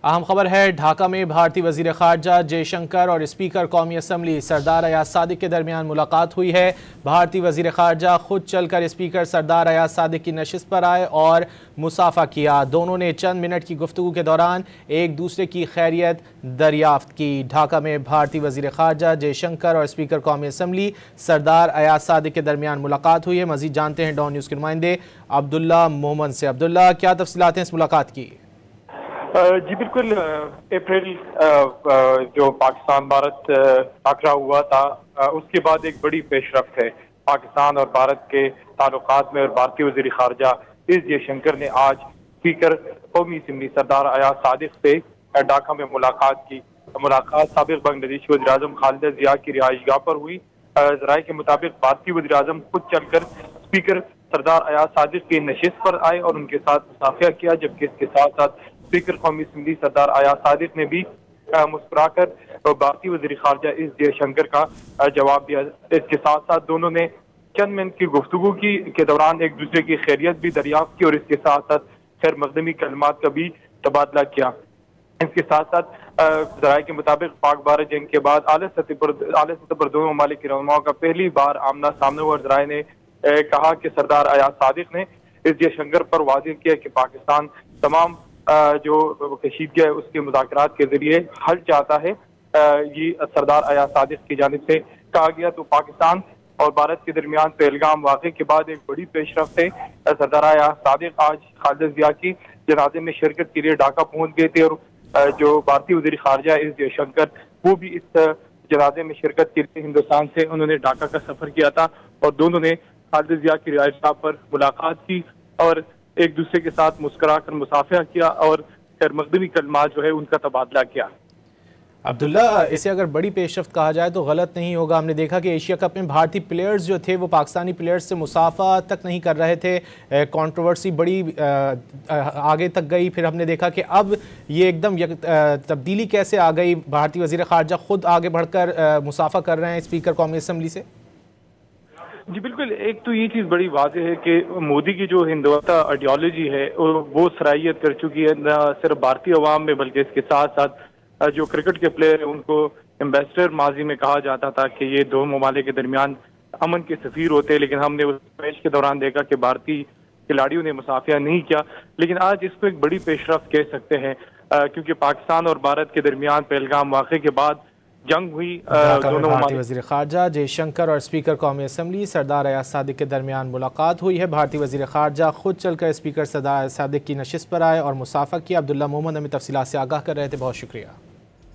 अहम खबर है, ढाका में भारतीय वज़ीर ख़ारजा जय शंकर और स्पीकर कौमी असम्बली सरदार अयाज सादिक के दरमियान मुलाकात हुई है। भारतीय वज़ीर ख़ारजा खुद चलकर स्पीकर सरदार अयाज सादिक की नशिस्त पर आए और मुसाफ़ा किया। दोनों ने चंद मिनट की गुफ्तगू के दौरान एक दूसरे की खैरियत दरियाफ्त की। ढाका में भारतीय वज़ीर ख़ारजा जय शंकर और स्पीकर कौमी असम्बली सरदार अयाज सादिक के दरमियान मुलाकात हुई है। मज़ीद जानते हैं डॉन न्यूज़ के नुमाइंदे अब्दुल्ला मोहम्मद से। अब्दुल्ला, क्या तफसीलात हैं इस मुलाकात की? जी बिल्कुल, अप्रैल जो पाकिस्तान भारत टकरा हुआ था उसके बाद एक बड़ी पेशरफ्त है पाकिस्तान और भारत के ताल्लुकात में। और भारतीय वज़ीर ख़ारजा एस जयशंकर ने आज स्पीकर कौमी असम्बली सरदार अयाज सादिक से ढाका में मुलाकात की। मुलाकात साबिक़ बांग्लादेशी वज़ीर आज़म खालिदा ज़िया की रिहाइशगाह पर हुई। ज़राए के मुताबिक भारतीय वज़ीर आज़म खुद चलकर स्पीकर सरदार अयाज सादिक की नशिस्त पर आए और उनके साथ मुसाफ़िया किया, जबकि इसके साथ साथ स्पीकर कौमी असम्बली सरदार अयाज सादिक ने भी मुस्कुराकर भारतीय वज़ीर ख़ारजा एस जयशंकर का जवाब दिया। इसके साथ साथ दोनों ने चंद मिनट की गुफ्तगू के दौरान एक दूसरे की खैरियत भी दरियाफ्त की और इसके साथ साथ खैर मक़दमी कलमात का भी तबादला किया। इसके साथ साथ ज़राए के मुताबिक पाक भारत जंग के बाद आला सतह पर दोनों ममालिक के रहनुमाओं का पहली बार आमना सामने हुआ। ज़राए ने कहा कि सरदार अयाज सादिक ने एस जयशंकर पर वाज़ेह किया कि पाकिस्तान तमाम जो कशीदगी है उसके मुज़ाकरात के जरिए हल चाहता है। ये सरदार अयाज सादिक की जानिब से कहा गया। तो पाकिस्तान और भारत के दरमियान पहलगाम वाक़े के बाद एक बड़ी पेशरफ्त है। सरदार अयाज सादिक आज खालिदा ज़िया की जनाजे में शिरकत के लिए ढाका पहुंच गए थे और जो भारतीय वज़ीर ख़ारजा एस जयशंकर वो भी इस जनाजे में शिरकत के लिए हिंदुस्तान से उन्होंने ढाका का सफ़र किया था और दोनों ने खालिदा ज़िया की रिहाइशगाह पर मुलाकात की और एक दूसरे के साथ मुस्कुरा कर मुसाफिया किया और खैर मक़दमी कलमात जो है उनका तबादला किया। अब्दुल्ला, इसे अगर बड़ी पेशरफ्त कहा जाए तो गलत नहीं होगा। हमने देखा कि एशिया कप में भारतीय प्लेयर्स जो थे वो पाकिस्तानी प्लेयर्स से मुसाफा तक नहीं कर रहे थे। कंट्रोवर्सी बड़ी आगे तक गई। फिर हमने देखा कि अब ये एकदम तब्दीली कैसे आ गई, भारतीय वज़ीर ख़ारजा खुद आगे बढ़कर मुसाफा कर रहे हैं स्पीकर कौमी असम्बली से। जी बिल्कुल, एक तो ये चीज़ बड़ी वाज़ेह है कि मोदी की जो हिंदुत्व आइडियोलॉजी है वो सराहियत कर चुकी है न सिर्फ भारतीय अवाम में बल्कि इसके साथ साथ जो क्रिकेट के प्लेयर हैं उनको एम्बेसडर माजी में कहा जाता था कि ये दो ममालिक के दरमियान अमन के सफ़ीर होते हैं। लेकिन हमने उस मैच के दौरान देखा कि भारतीय खिलाड़ियों ने मुसाफिया नहीं किया। लेकिन आज इसको एक बड़ी पेशरफ्त कह सकते हैं क्योंकि पाकिस्तान और भारत के दरमियान पहलगाम वाक़े के बाद जंग हुई। दोनों भारतीय वज़ीर ख़ारजा जय शंकर और स्पीकर कौमी असम्बली सरदार अयाज सादिक के दरमियान मुलाकात हुई है। भारतीय वज़ीर ख़ारजा खुद चलकर स्पीकर सरदार अयाज सादिक की नशिस्त पर आए और मुसाफ़ा किया। अब्दुल्ला मोहम्मद हमें तफसीलात से आगाह कर रहे थे, बहुत शुक्रिया।